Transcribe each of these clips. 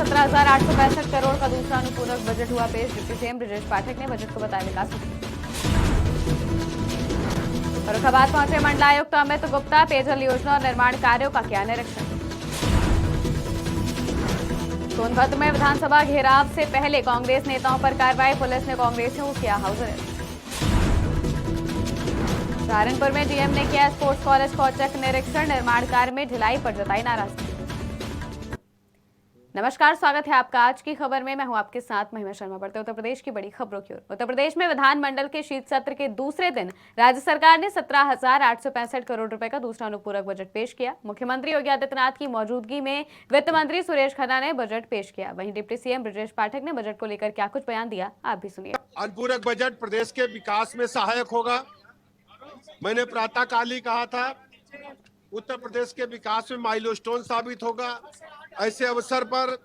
17,865 करोड़ का दूसरा अनुपूरक बजट हुआ पेश। डिप्टी सीएम ब्रजेश पाठक ने बजट को बताया विकास। फर्रुखाबाद पहुंचे मंडलायुक्त अमित गुप्ता। पेयजल योजना और निर्माण कार्यों का किया निरीक्षण। सोनभद्र में विधानसभा घेराव से पहले कांग्रेस नेताओं पर कार्रवाई। पुलिस ने कांग्रेसियों को किया हाउस अरेस्ट। सहारनपुर में डीएम ने किया स्पोर्ट्स कॉलेज का औचक निरीक्षण। निर्माण कार्य में ढिलाई पर जताई नाराजगी। नमस्कार, स्वागत है आपका आज की खबर में। मैं हूं आपके साथ महिमा शर्मा। बढ़ते उत्तर प्रदेश की बड़ी खबरों की ओर। उत्तर प्रदेश में विधानमंडल के शीत सत्र के दूसरे दिन राज्य सरकार ने 17,865 करोड़ रुपए का दूसरा अनुपूरक बजट पेश किया। मुख्यमंत्री योगी आदित्यनाथ की मौजूदगी में वित्त मंत्री सुरेश खन्ना ने बजट पेश किया। वहीं डिप्टी सीएम ब्रजेश पाठक ने बजट को लेकर क्या कुछ बयान दिया, आप भी सुनिए। अनुपूरक बजट प्रदेश के विकास में सहायक होगा। मैंने प्रातःकाल ही कहा था, उत्तर प्रदेश के विकास में माइलस्टोन साबित होगा। ऐसे अवसर पर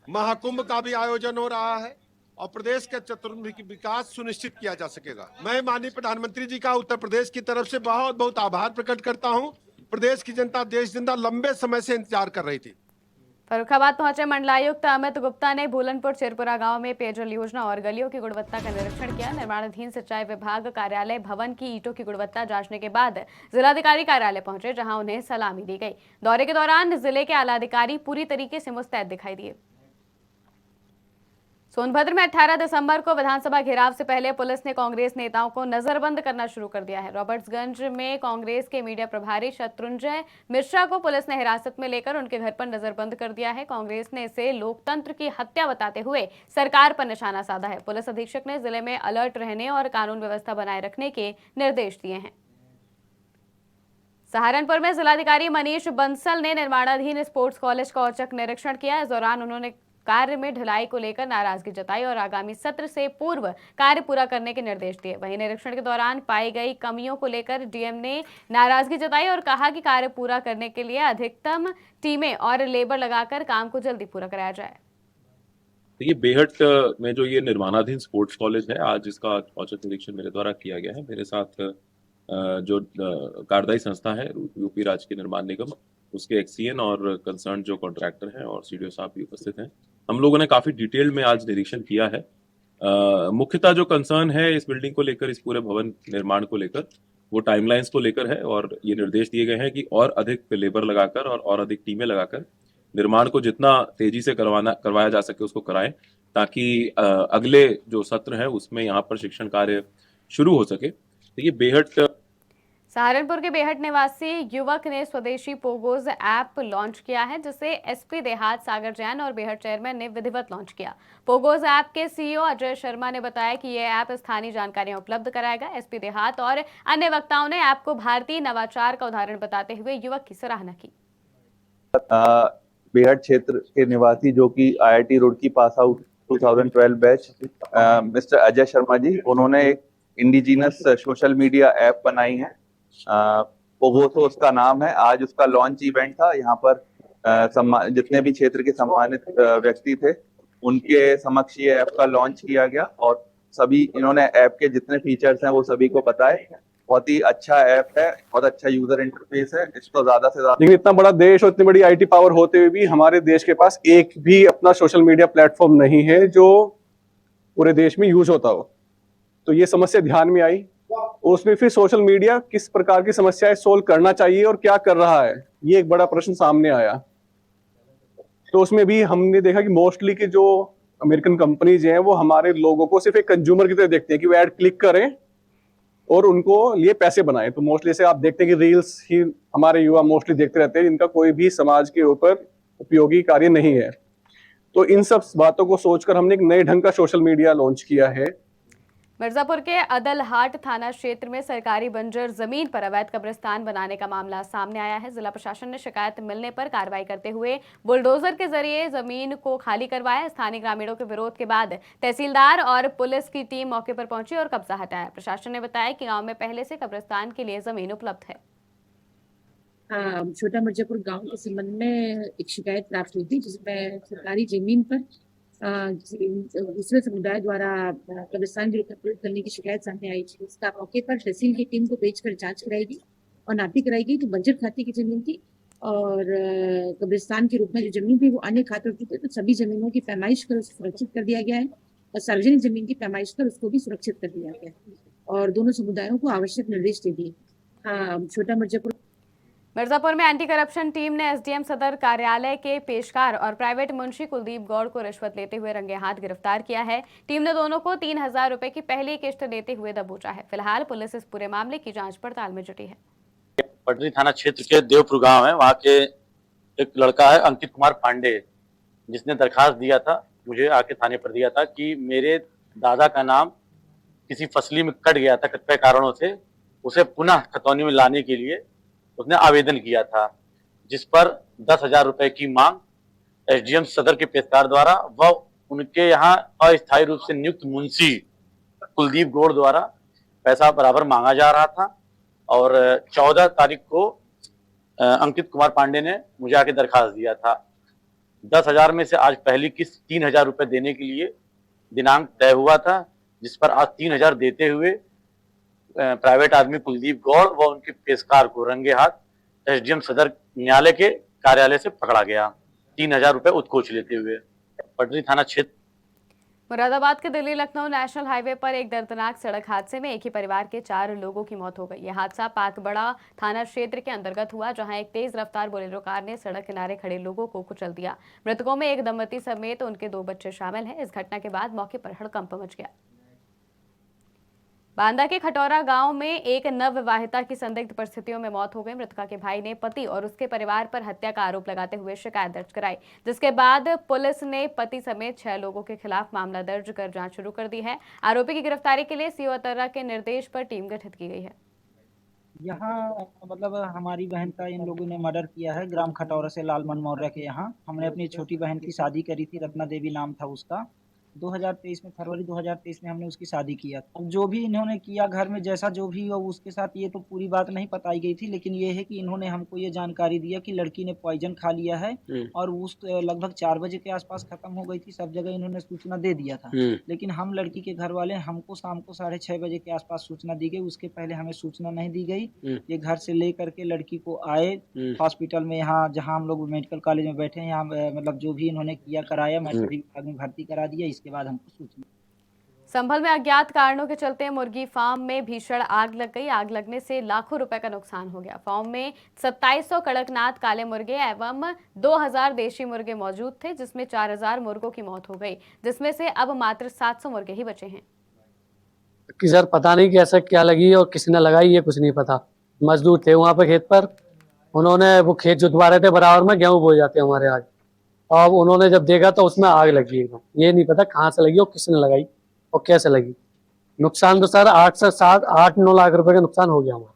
महाकुंभ का भी आयोजन हो रहा है और प्रदेश के चतुर्मुखी विकास सुनिश्चित किया जा सकेगा। मैं माननीय प्रधानमंत्री जी का उत्तर प्रदेश की तरफ से बहुत बहुत आभार प्रकट करता हूं। प्रदेश की जनता देश जिंदा लंबे समय से इंतजार कर रही थी। फर्रुखाबाद पहुंचे मंडलायुक्त अमित गुप्ता ने भूलनपुर चिरपुरा गांव में पेयजल योजना और गलियों की गुणवत्ता का निरीक्षण किया। निर्माणाधीन सिंचाई विभाग कार्यालय भवन की ईंटों की गुणवत्ता जांचने के बाद जिलाधिकारी कार्यालय पहुंचे, जहां उन्हें सलामी दी गई। दौरे के दौरान जिले के आलाधिकारी पूरी तरीके से मुस्तैद दिखाई दिए। सोनभद्र में 18 दिसंबर को विधानसभा घेराव से पहले पुलिस ने कांग्रेस नेताओं को नजरबंद करना शुरू कर दिया है। रॉबर्ट्सगंज में कांग्रेस के मीडिया प्रभारी शत्रुंजय मिश्रा को पुलिस ने हिरासत में लेकर उनके घर पर नजरबंद कर दिया है। कांग्रेस ने इसे लोकतंत्र की हत्या बताते हुए सरकार पर निशाना साधा है। पुलिस अधीक्षक ने जिले में अलर्ट रहने और कानून व्यवस्था बनाए रखने के निर्देश दिए हैं। सहारनपुर में जिलाधिकारी मनीष बंसल ने निर्माणाधीन स्पोर्ट्स कॉलेज का औचक निरीक्षण किया। इस दौरान उन्होंने कार्य में ढिलाई को लेकर नाराजगी जताई और आगामी सत्र से पूर्व कार्य पूरा करने के निर्देश दिए। वहीं निरीक्षण के दौरान पाई गई कमियों को लेकर डीएम ने नाराजगी जताई और कहा कि कार्य पूरा करने के लिए अधिकतम टीमें और लेबर लगाकर काम को जल्दी पूरा कराया जाए। ये बेहट में जो ये निर्माणाधीन स्पोर्ट्स कॉलेज है, आज इसका औचक निरीक्षण मेरे द्वारा किया गया है। मेरे साथ जो कार्यदायी संस्था है यूपी राज्य के निर्माण निगम, उसके एक्सीएन और कंसर्न जो कॉन्ट्रैक्टर हैं और सीडीओ साहब भी उपस्थित हैं। हम लोगों ने काफी डिटेल में आज निरीक्षण किया है। मुख्यतः जो कंसर्न है इस बिल्डिंग को लेकर, इस पूरे भवन निर्माण को लेकर, वो टाइमलाइंस को लेकर है और ये निर्देश दिए गए हैं कि और अधिक लेबर लगाकर और अधिक टीमें लगाकर निर्माण को जितना तेजी से करवाया जा सके उसको कराएं, ताकि अगले जो सत्र है उसमें यहाँ पर शिक्षण कार्य शुरू हो सके। तो ये बेहट सहारनपुर के बेहट निवासी युवक ने स्वदेशी पोगोज ऐप लॉन्च किया है, जिसे एसपी देहात सागर जैन और बेहट चेयरमैन ने विधिवत लॉन्च किया। पोगोज ऐप के सीईओ अजय शर्मा ने बताया कि यह ऐप स्थानीय जानकारियां उपलब्ध कराएगा। एसपी देहात और अन्य वक्ताओं ने ऐप को भारतीय नवाचार का उदाहरण बताते हुए युवक की सराहना की। बेहट क्षेत्र के निवासी जो कि IIT Roorkee pass out 2012 batch mister Ajay Sharma ji, उन्होंने एक इंडिजिनस सोशल मीडिया ऐप बनाई है। पोगोसो उसका नाम है। आज उसका लॉन्च इवेंट था। यहाँ पर जितने भी क्षेत्र के सम्मानित व्यक्ति थे उनके समक्ष ये ऐप का लॉन्च किया गया और सभी इन्होंने ऐप के जितने फीचर्स हैं वो सभी को बताए। बहुत ही अच्छा ऐप है, बहुत अच्छा यूजर इंटरफेस है। इसको ज्यादा से ज्यादा, लेकिन इतना बड़ा देश और इतनी बड़ी आईटी पावर होते हुए भी हमारे देश के पास एक भी अपना सोशल मीडिया प्लेटफॉर्म नहीं है जो पूरे देश में यूज होता हो। तो ये समस्या ध्यान में आई और उसमें फिर सोशल मीडिया किस प्रकार की समस्याएं सोल्व करना चाहिए और क्या कर रहा है, ये एक बड़ा प्रश्न सामने आया। तो उसमें भी हमने देखा कि मोस्टली की जो अमेरिकन कंपनीज हैं वो हमारे लोगों को सिर्फ एक कंज्यूमर की तरह देखते हैं कि वो ऐड क्लिक करें और उनको लिए पैसे बनाए। तो मोस्टली से आप देखते हैं कि रील्स ही हमारे युवा मोस्टली देखते रहते हैं, जिनका कोई भी समाज के ऊपर उपयोगी कार्य नहीं है। तो इन सब बातों को सोचकर हमने एक नए ढंग का सोशल मीडिया लॉन्च किया है। मिर्जापुर के अदलहाट थाना क्षेत्र में सरकारी बंजर जमीन पर अवैध कब्रिस्तान बनाने का मामला सामने आया है। जिला प्रशासन ने शिकायत मिलने पर कार्रवाई करते हुए बुलडोजर के जरिए जमीन को खाली करवाया। स्थानीय ग्रामीणों के विरोध के बाद तहसीलदार और पुलिस की टीम मौके पर पहुंची और कब्जा हटाया। प्रशासन ने बताया कि गांव में पहले से कब्रिस्तान के लिए जमीन उपलब्ध है। छोटा मिर्जापुर गांव के संबंध में एक शिकायत प्राप्त हुई थी, जिसमें सरकारी जमीन पर दूसरे समुदाय द्वारा कब्रिस्तान की प्रयोग करने की शिकायत सामने आई थी। इसका मौके पर तहसील की टीम को भेजकर जांच कराई गई और नापी कराई गई तो बंजर खाते की जमीन थी और कब्रिस्तान के रूप में जो जमीन थी वो अन्य खातों की थी, तो सभी जमीनों की पैमाइश कर उसको सुरक्षित कर दिया गया है और सार्वजनिक जमीन की पैमाइश कर उसको भी सुरक्षित कर दिया गया है और दोनों समुदायों को आवश्यक निर्देश दे दिए। हाँ, छोटा मिर्जापुर मिर्जापुर में एंटी करप्शन टीम ने एसडीएम सदर कार्यालय के पेशकार और प्राइवेट मुंशी कुलदीप गौड़ को रिश्वत लेते हुए रंगे हाथ गिरफ्तार किया है। टीम ने दोनों को 3,000 रुपए की पहली किश्त देते हुए दबोचा है। फिलहाल पुलिस इस पूरे मामले की जांच पड़ताल में जुटी है। पटरी थाना क्षेत्र के देवपुर गांव है, वहाँ के एक लड़का है अंकित कुमार पांडे, जिसने दरखास्त दिया था, मुझे आके थाने पर दिया था कि मेरे दादा का नाम किसी फसली में कट गया था कतिपय कारणों से, उसे पुनः खतौनी में लाने के लिए उसने आवेदन किया था, जिस पर 10,000 रुपए की मांग एसडीएम सदर के पेशकार द्वारा व उनके यहाँ अस्थायी रूप से नियुक्त मुंशी कुलदीप गौड़ द्वारा पैसा बराबर मांगा जा रहा था। और 14 तारीख को अंकित कुमार पांडे ने मुझे आके दरखास्त दिया था। 10,000 में से आज पहली किस्त 3,000 रुपए देने के लिए दिनांक तय हुआ था, जिस पर आज 3,000 देते हुए प्राइवेट आदमी कुलदीप गौड़ व उनके पेशकार को रंगे हाथ एसडीएम सदर न्यायालय के कार्यालय से पकड़ा गया, 3,000 रुपए उत्कोच लेते हुए। पटरी थाना क्षेत्र मुरादाबाद के दिल्ली लखनऊ नेशनल हाईवे पर एक दर्दनाक सड़क हादसे में एक ही परिवार के 4 लोगों की मौत हो गई। यह हादसा पाकबड़ा थाना क्षेत्र के अंतर्गत हुआ, जहां एक तेज रफ्तार बोलेरो कार ने सड़क किनारे खड़े लोगों को कुचल दिया। मृतकों में एक दंपति समेत उनके 2 बच्चे शामिल हैं। इस घटना के बाद मौके पर हड़कंप मच गया। बांदा के खटौरा गांव में एक नवविवाहिता की संदिग्ध परिस्थितियों में मौत हो गई। मृतका के भाई ने पति और उसके परिवार पर हत्या का आरोप लगाते हुए शिकायत दर्ज कराई, जिसके बाद पुलिस ने पति समेत 6 लोगों के खिलाफ मामला दर्ज कर जांच शुरू कर दी है। आरोपी की गिरफ्तारी के लिए सीओ अतर्रा के निर्देश पर टीम गठित की गई है। यहाँ मतलब हमारी बहन का इन लोगों ने मर्डर किया है ग्राम खटौरा से लालमन मौर्य के यहाँ। हमने अपनी छोटी बहन की शादी करी थी, रत्ना देवी नाम था उसका। 2023 में फरवरी 2023 में हमने उसकी शादी किया। अब जो भी इन्होंने किया घर में जैसा जो भी हो उसके साथ, ये तो पूरी बात नहीं बताई गई थी, लेकिन ये है कि इन्होंने हमको ये जानकारी दिया कि लड़की ने पॉइजन खा लिया है और उस लगभग 4 बजे के आसपास खत्म हो गई थी। सब जगह इन्होंने सूचना दे दिया था, लेकिन हम लड़की के घर वाले हमको शाम को 6:30 बजे के आसपास सूचना दी गई। उसके पहले हमें सूचना नहीं दी गई। ये घर से ले करके लड़की को आए हॉस्पिटल में, यहाँ जहाँ हम लोग मेडिकल कॉलेज में बैठे हैं, यहाँ मतलब जो भी इन्होंने किया कराया, मेडिकल विभाग में भर्ती करा दिया। इसके बाद हमको सूचना। संभल में अज्ञात कारणों के चलते मुर्गी फार्म में भीषण आग लग गई। आग लगने से लाखों रुपए का नुकसान हो गया। फार्म में 2700 कड़कनाथ काले मुर्गे एवं 2000 देशी मुर्गे मौजूद थे, जिसमें 4000 मुर्गों की मौत हो गई, जिसमें से अब मात्र 700 मुर्गे ही बचे हैं। कि सर पता नहीं कैसे क्या लगी और किसने लगाई, ये कुछ नहीं पता। मजदूर थे वहाँ पे खेत पर, उन्होंने वो खेत जुतवा रहे थे, बराबर में गेहूं बोए जाते हैं हमारे आज। और उन्होंने जब देखा तो उसमें आग लगी एकदम। ये नहीं पता कहाँ से लगी और किसने लगाई और कैसे लगी। नुकसान तो सर 8 से 8-9 लाख रुपए का नुकसान हो गया हमारा।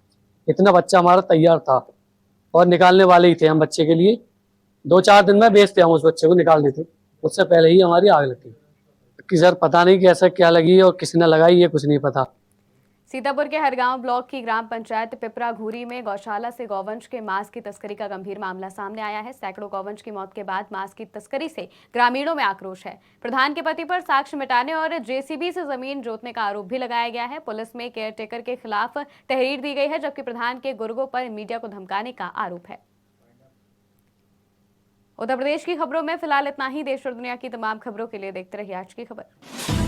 इतना बच्चा हमारा तैयार था और निकालने वाले ही थे हम बच्चे के लिए। 2-4 दिन में बेचते हम उस बच्चे को, निकाल देते। उससे पहले ही हमारी आग लगी। कि सर पता नहीं कैसे क्या लगी और किसने लगाई, ये कुछ नहीं पता। सीतापुर के हरगांव ब्लॉक की ग्राम पंचायत पिपरा घूरी में गौशाला से गौवंश के मांस की तस्करी का गंभीर मामला सामने आया है। सैकड़ों गौवंश की मौत के बाद मांस की तस्करी से ग्रामीणों में आक्रोश है। प्रधान के पति पर साक्ष्य मिटाने और जेसीबी से जमीन जोतने का आरोप भी लगाया गया है। पुलिस में केयरटेकर के खिलाफ तहरीर दी गई है, जबकि प्रधान के गुर्गों पर मीडिया को धमकाने का आरोप है। उत्तर प्रदेश की खबरों में फिलहाल इतना ही। देश और दुनिया की तमाम खबरों के लिए देखते रहिए आज की खबर।